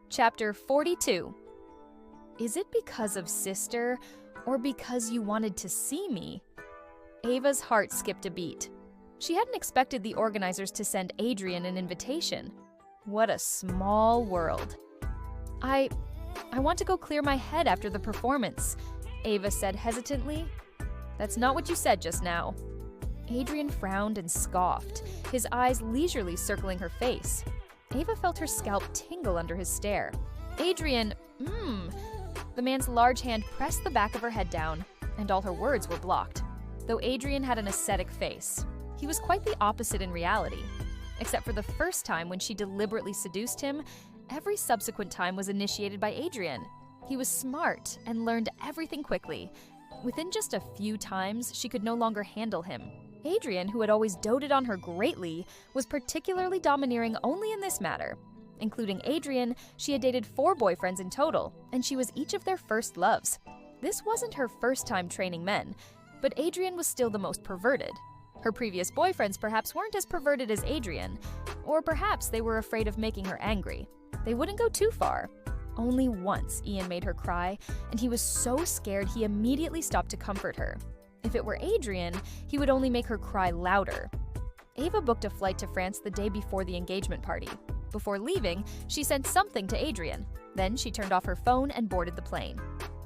Chapter 42. Is it because of sister, or because you wanted to see me? Ava's heart skipped a beat. She hadn't expected the organizers to send Adrian an invitation. What a small world. I want to go clear my head after the performance, Ava said hesitantly. That's not what you said just now. Adrian frowned and scoffed, his eyes leisurely circling her face. Ava felt her scalp tingle under his stare. Adrian, The man's large hand pressed the back of her head down, and all her words were blocked. Though Adrian had an ascetic face, he was quite the opposite in reality. Except for the first time when she deliberately seduced him, every subsequent time was initiated by Adrian. He was smart and learned everything quickly. Within just a few times, she could no longer handle him. Adrian, who had always doted on her greatly, was particularly domineering only in this matter. Including Adrian, she had dated 4 boyfriends in total, and she was each of their first loves. This wasn't her first time training men, but Adrian was still the most perverted. Her previous boyfriends perhaps weren't as perverted as Adrian, or perhaps they were afraid of making her angry. They wouldn't go too far. Only once Ian made her cry, and he was so scared he immediately stopped to comfort her. If it were Adrian, he would only make her cry louder. Ava booked a flight to France the day before the engagement party. Before leaving, she sent something to Adrian. Then she turned off her phone and boarded the plane.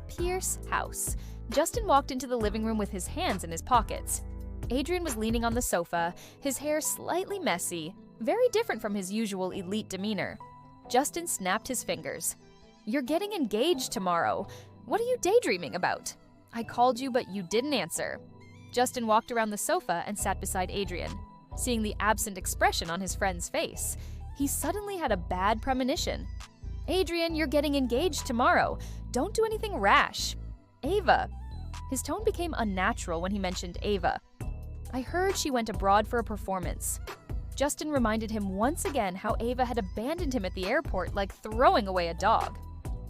Pierce house. Justin walked into the living room with his hands in his pockets. Adrian was leaning on the sofa, his hair slightly messy, very different from his usual elite demeanor. Justin snapped his fingers. You're getting engaged tomorrow. What are you daydreaming about? I called you, but you didn't answer. Justin walked around the sofa and sat beside Adrian. Seeing the absent expression on his friend's face, he suddenly had a bad premonition. Adrian, you're getting engaged tomorrow. Don't do anything rash. Ava. His tone became unnatural when he mentioned Ava. I heard she went abroad for a performance. Justin reminded him once again how Ava had abandoned him at the airport like throwing away a dog.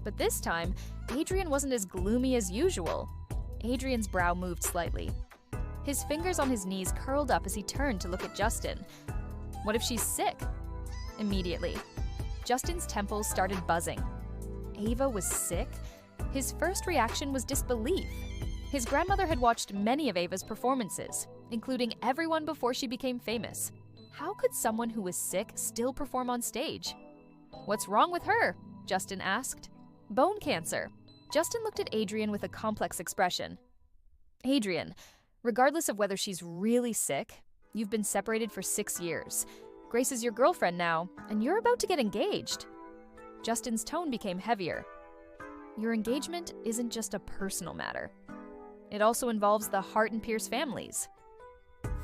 But this time, Adrian wasn't as gloomy as usual. Adrian's brow moved slightly. His fingers on his knees curled up as he turned to look at Justin. What if she's sick? Immediately, Justin's temples started buzzing. Ava was sick? His first reaction was disbelief. His grandmother had watched many of Ava's performances, including everyone before she became famous. How could someone who was sick still perform on stage? What's wrong with her? Justin asked. Bone cancer. Justin looked at Adrian with a complex expression. Adrian, regardless of whether she's really sick, you've been separated for 6 years. Grace is your girlfriend now, and you're about to get engaged. Justin's tone became heavier. Your engagement isn't just a personal matter. It also involves the Hart and Pierce families.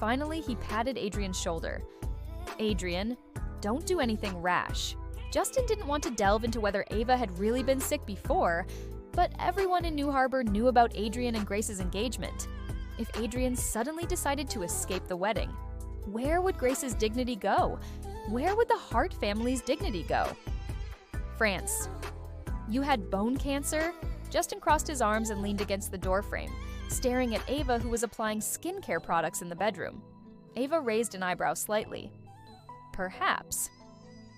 Finally, he patted Adrian's shoulder. Adrian, don't do anything rash. Justin didn't want to delve into whether Ava had really been sick before, but everyone in New Harbor knew about Adrian and Grace's engagement. If Adrian suddenly decided to escape the wedding, where would Grace's dignity go? Where would the Hart family's dignity go? France. You had bone cancer? Justin crossed his arms and leaned against the doorframe, staring at Ava, who was applying skincare products in the bedroom. Ava raised an eyebrow slightly. Perhaps.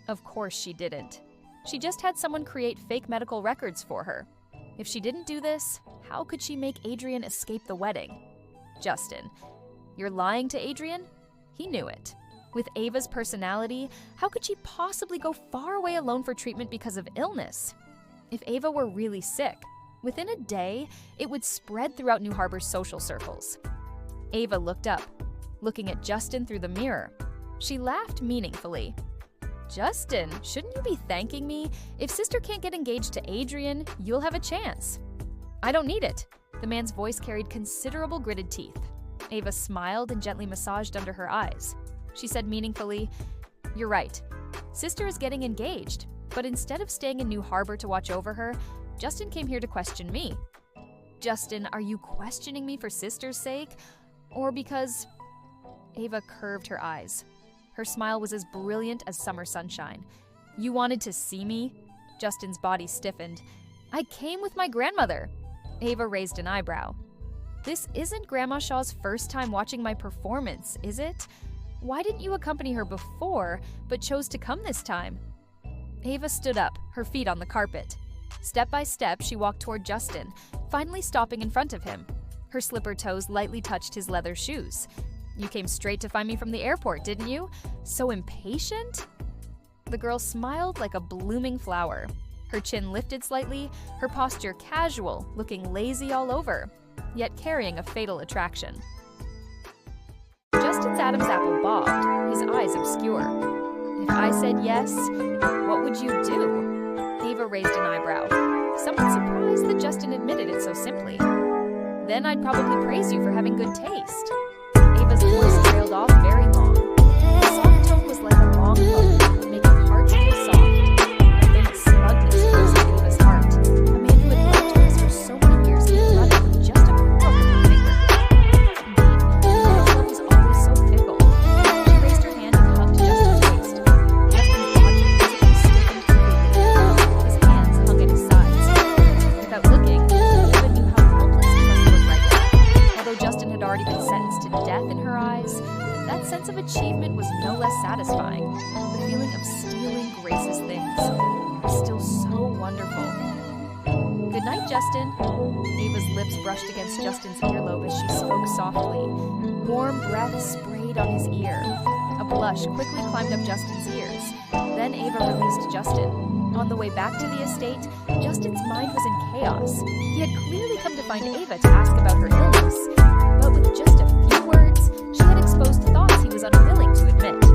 Of course she didn't. She just had someone create fake medical records for her. If she didn't do this, how could she make Adrian escape the wedding? Justin, you're lying to Adrian? He knew it. With Ava's personality, how could she possibly go far away alone for treatment because of illness? If Ava were really sick, within a day, it would spread throughout New Harbor's social circles. Ava looked up, looking at Justin through the mirror. She laughed meaningfully. Justin, shouldn't you be thanking me? If sister can't get engaged to Adrian, you'll have a chance. I don't need it. The man's voice carried considerable gritted teeth. Ava smiled and gently massaged under her eyes. She said meaningfully, You're right. Sister is getting engaged, but instead of staying in New Harbor to watch over her, Justin came here to question me. Justin, are you questioning me for sister's sake? Or because… Ava curved her eyes. Her smile was as brilliant as summer sunshine. You wanted to see me? Justin's body stiffened. I came with my grandmother. Ava raised an eyebrow. This isn't Grandma Shaw's first time watching my performance, is it? Why didn't you accompany her before, but chose to come this time? Ava stood up, her feet on the carpet. Step by step, she walked toward Justin, finally stopping in front of him. Her slipper toes lightly touched his leather shoes. "You came straight to find me from the airport, didn't you? So impatient?" The girl smiled like a blooming flower. Her chin lifted slightly, her posture casual, looking lazy all over, yet carrying a fatal attraction. Justin's Adam's apple bobbed, his eyes obscure. "If I said yes, what would you do?" Ava raised an eyebrow, somewhat surprised that Justin admitted it so simply. "Then I'd probably praise you for having good taste." Ava's voice trailed off very long. The soft tone was like a long hook, making hearts feel soft. A faint smugness rose in Ava's heart. A man who had loved her for so many years came running with just a crook of her finger. Indeed, love was always so fickle. She raised her hand and hugged Justin's waist. Justin's body physically stiffened completely. His hands hung at his sides. Without looking, Ava knew how helpless he must look right now. Although Justin had already been sentenced to death in her eyes, that sense of achievement was no less satisfying. The feeling of stealing Grace's things was still so wonderful. "Good night, Justin." Ava's lips brushed against Justin's earlobe as she spoke softly. Warm breath sprayed on his ear. A blush quickly climbed up Justin's ears. Then Ava released Justin. On the way back to the estate, Justin's mind was in chaos. He had clearly come to find Ava to ask about her illness, but with just a few words, she had exposed thoughts he was unwilling to admit.